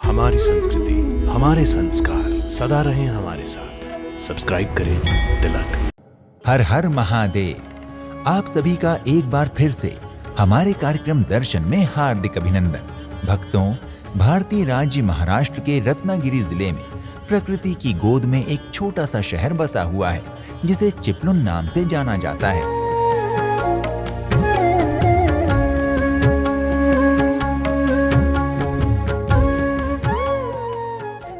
हमारी संस्कृति, हमारे संस्कार सदा रहें हमारे साथ। सब्सक्राइब करें तिलक। हर हर महादेव। आप सभी का एक बार फिर से हमारे कार्यक्रम दर्शन में हार्दिक अभिनंदन। भक्तों, भारतीय राज्य महाराष्ट्र के रत्नागिरी जिले में प्रकृति की गोद में एक छोटा सा शहर बसा हुआ है जिसे चिपलुन नाम से जाना जाता है।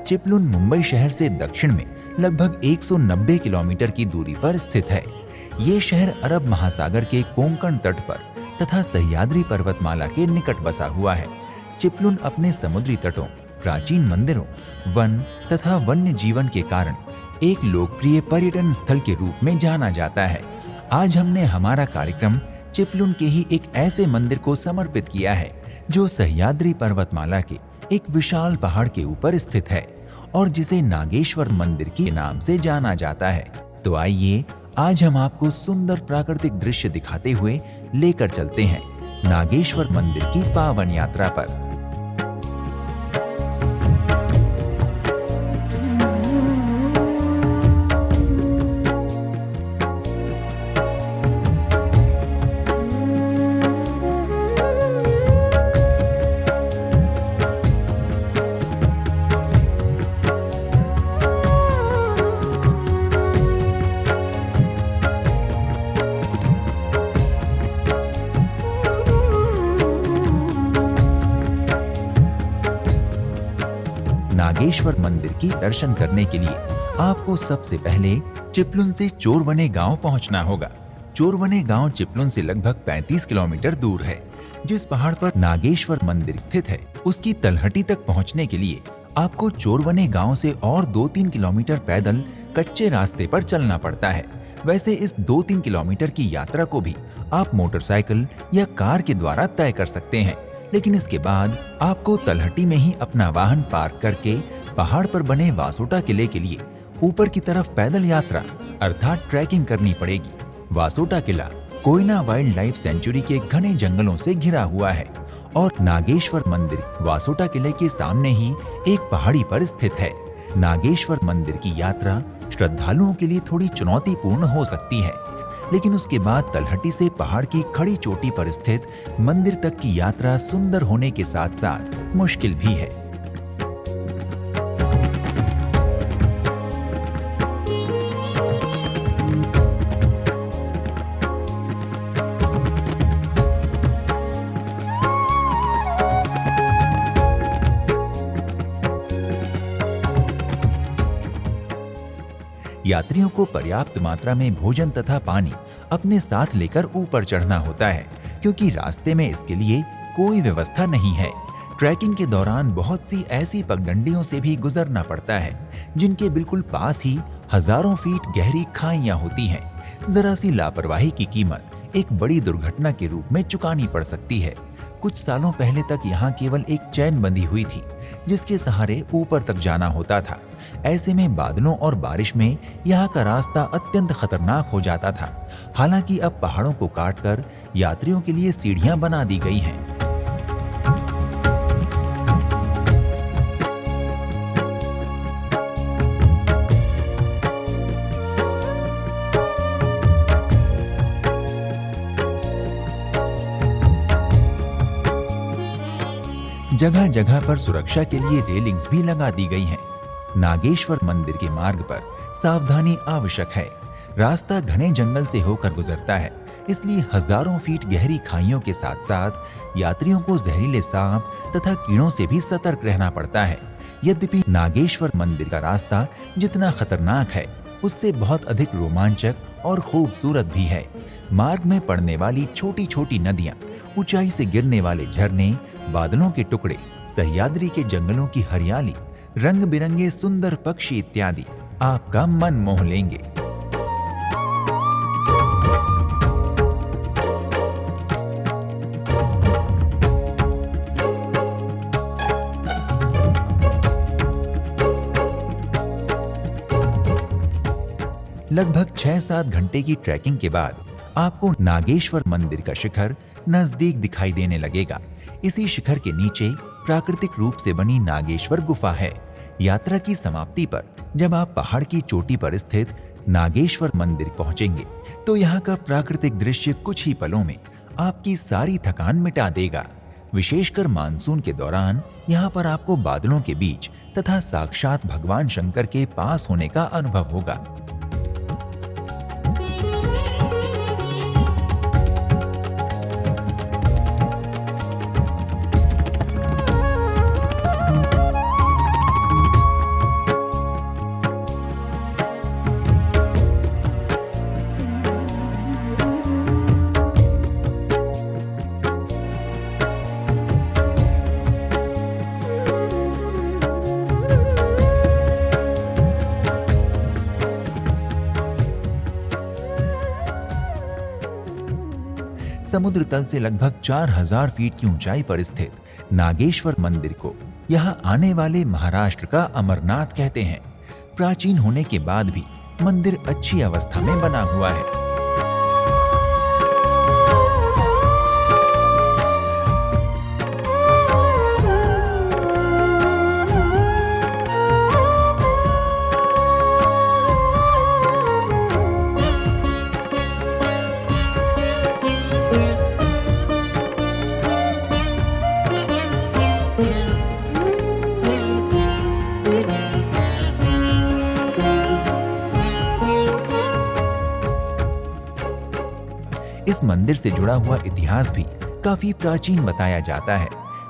चिपलुन मुंबई शहर से दक्षिण में लगभग 190 किलोमीटर की दूरी पर स्थित है। ये शहर अरब महासागर के कोंकण तट पर तथा सह्याद्री पर्वतमाला के निकट बसा हुआ है। चिपलुन अपने समुद्री तटों, प्राचीन मंदिरों, वन तथा वन्य जीवन के कारण एक लोकप्रिय पर्यटन स्थल के रूप में जाना जाता है। आज हमने हमारा कार्यक्रम चिपलुन के ही एक ऐसे मंदिर को समर्पित किया है जो सह्याद्री पर्वतमाला के एक विशाल पहाड़ के ऊपर स्थित है और जिसे नागेश्वर मंदिर के नाम से जाना जाता है। तो आइए आज हम आपको सुंदर प्राकृतिक दृश्य दिखाते हुए लेकर चलते हैं नागेश्वर मंदिर की पावन यात्रा पर। नागेश्वर मंदिर की दर्शन करने के लिए आपको सबसे पहले चिपलुन से चोरवने गांव पहुंचना होगा। चोरवने गांव चिपलुन से लगभग 35 किलोमीटर दूर है। जिस पहाड़ पर नागेश्वर मंदिर स्थित है उसकी तलहटी तक पहुंचने के लिए आपको चोरवने गांव से और 2-3 किलोमीटर पैदल कच्चे रास्ते पर चलना पड़ता है। वैसे इस 2-3 किलोमीटर की यात्रा को भी आप मोटरसाइकिल या कार के द्वारा तय कर सकते हैं, लेकिन इसके बाद आपको तलहटी में ही अपना वाहन पार्क करके पहाड़ पर बने वासोटा किले के लिए ऊपर की तरफ पैदल यात्रा अर्थात ट्रैकिंग करनी पड़ेगी। वासोटा किला कोयना वाइल्ड लाइफ सेंचुरी के घने जंगलों से घिरा हुआ है और नागेश्वर मंदिर वासोटा किले के सामने ही एक पहाड़ी पर स्थित है। नागेश्वर मंदिर की यात्रा श्रद्धालुओं के लिए थोड़ी चुनौतीपूर्ण हो सकती है, लेकिन उसके बाद तलहटी से पहाड़ की खड़ी चोटी पर स्थित मंदिर तक की यात्रा सुंदर होने के साथ साथ मुश्किल भी है। यात्रियों को पर्याप्त मात्रा में भोजन तथा पानी अपने साथ लेकर ऊपर चढ़ना होता है, क्योंकि रास्ते में इसके लिए कोई व्यवस्था नहीं है। ट्रैकिंग के दौरान बहुत सी ऐसी पगडंडियों से भी गुजरना पड़ता है जिनके बिल्कुल पास ही हजारों फीट गहरी खाइयां होती हैं। जरा सी लापरवाही की कीमत एक बड़ी दुर्घटना के रूप में चुकानी पड़ सकती है। कुछ सालों पहले तक यहाँ केवल एक चैन बंधी हुई थी जिसके सहारे ऊपर तक जाना होता था। ऐसे में बादलों और बारिश में यहाँ का रास्ता अत्यंत खतरनाक हो जाता था। हालांकि अब पहाड़ों को काटकर यात्रियों के लिए सीढ़ियां बना दी गई हैं। जगह जगह पर सुरक्षा के लिए रेलिंग्स भी लगा दी गई हैं। नागेश्वर मंदिर के मार्ग पर सावधानी आवश्यक है। रास्ता घने जंगल से होकर गुजरता है, इसलिए हजारों फीट गहरी खाइयों के साथ साथ यात्रियों को जहरीले सांप तथा कीड़ों से भी सतर्क रहना पड़ता है। यद्यपि नागेश्वर मंदिर का रास्ता जितना खतरनाक है उससे बहुत अधिक रोमांचक और खूबसूरत भी है। मार्ग में पड़ने वाली छोटी छोटी नदियां, ऊंचाई से गिरने वाले झरने, बादलों के टुकड़े, सह्याद्री के जंगलों की हरियाली, रंग बिरंगे सुंदर पक्षी इत्यादि आपका मन मोह लेंगे। लगभग 6-7 घंटे की ट्रैकिंग के बाद आपको नागेश्वर मंदिर का शिखर नजदीक दिखाई देने लगेगा। इसी शिखर के नीचे प्राकृतिक रूप से बनी नागेश्वर गुफा है। यात्रा की समाप्ति पर जब आप पहाड़ की चोटी पर स्थित नागेश्वर मंदिर पहुंचेंगे तो यहाँ का प्राकृतिक दृश्य कुछ ही पलों में आपकी सारी थकान मिटा देगा। विशेषकर मानसून के दौरान यहाँ पर आपको बादलों के बीच तथा साक्षात भगवान शंकर के पास होने का अनुभव होगा। समुद्र तल से लगभग 4000 फीट की ऊंचाई पर स्थित नागेश्वर मंदिर को यहां आने वाले महाराष्ट्र का अमरनाथ कहते हैं। प्राचीन होने के बाद भी मंदिर अच्छी अवस्था में बना हुआ है। इस मंदिर से जुड़ा हुआ इतिहास भी काफी प्राचीन बताया जाता है।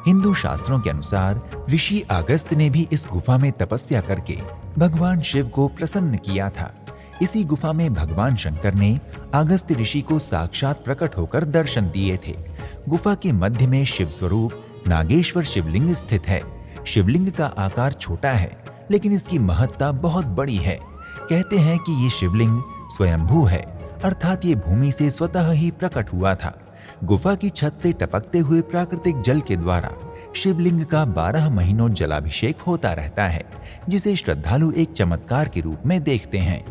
हिंदू शास्त्रों के अनुसार ऋषि अगस्त्य ने भी इस गुफा में तपस्या करके भगवान शिव को प्रसन्न किया था। इसी गुफा में भगवान शंकर ने अगस्त्य ऋषि को साक्षात प्रकट होकर दर्शन दिए थे। गुफा के मध्य में शिव स्वरूप नागेश्वर शिवलिंग स्थित है। शिवलिंग का आकार छोटा है लेकिन इसकी महत्ता बहुत बड़ी है। कहते हैं कि ये शिवलिंग स्वयंभू है, अर्थात ये भूमि से स्वतः ही प्रकट हुआ था। गुफा की छत से टपकते हुए प्राकृतिक जल के द्वारा शिवलिंग का 12 महीनों जलाभिषेक होता रहता है, जिसे श्रद्धालु एक चमत्कार के रूप में देखते हैं।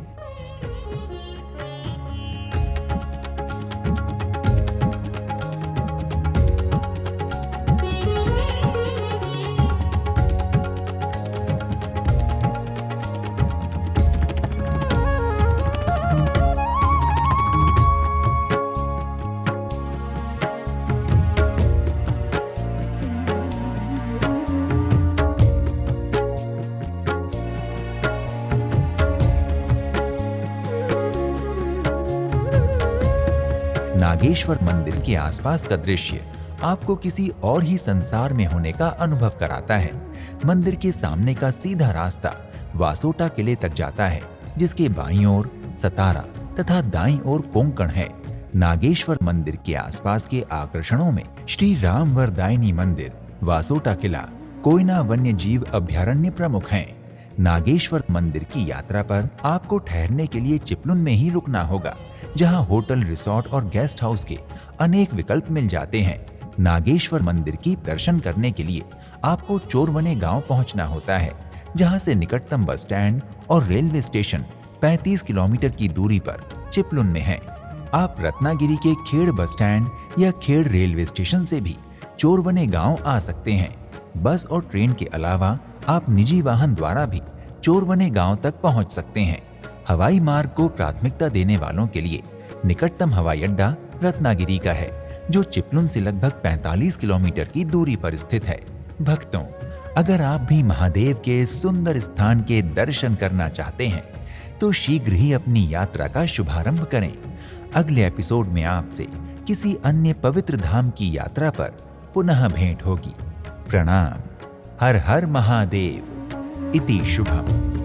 नागेश्वर मंदिर के आसपास का दृश्य आपको किसी और ही संसार में होने का अनुभव कराता है। मंदिर के सामने का सीधा रास्ता वासोटा किले तक जाता है, जिसके बाईं ओर सतारा तथा दाईं ओर कोंकण है। नागेश्वर मंदिर के आसपास के आकर्षणों में श्री राम वरदायिनी मंदिर, वासोटा किला, कोयना वन्य जीव अभयारण्य प्रमुख हैं। नागेश्वर मंदिर की यात्रा पर आपको ठहरने के लिए चिपलुन में ही रुकना होगा, जहां होटल, रिसोर्ट और गेस्ट हाउस के अनेक विकल्प मिल जाते हैं। नागेश्वर मंदिर की दर्शन करने के लिए आपको चोरवने गांव पहुंचना होता है, जहां से निकटतम बस स्टैंड और रेलवे स्टेशन 35 किलोमीटर की दूरी पर चिपलुन में है। आप रत्नागिरी के खेड़ बस स्टैंड या खेड़ रेलवे स्टेशन से भी चोरवने गांव आ सकते हैं। बस और ट्रेन के अलावा आप निजी वाहन द्वारा भी चोरवने गांव तक पहुंच सकते हैं। हवाई मार्ग को प्राथमिकता देने वालों के लिए निकटतम हवाई अड्डा रत्नागिरी का है, जो चिपलुन से लगभग 45 किलोमीटर की दूरी पर स्थित है। भक्तों, अगर आप भी महादेव के सुंदर स्थान के दर्शन करना चाहते हैं तो शीघ्र ही अपनी यात्रा का शुभारंभ करें। अगले एपिसोड में आपसे किसी अन्य पवित्र धाम की यात्रा पर पुनः भेंट होगी। प्रणाम। हर हर महादेव। इति शुभम।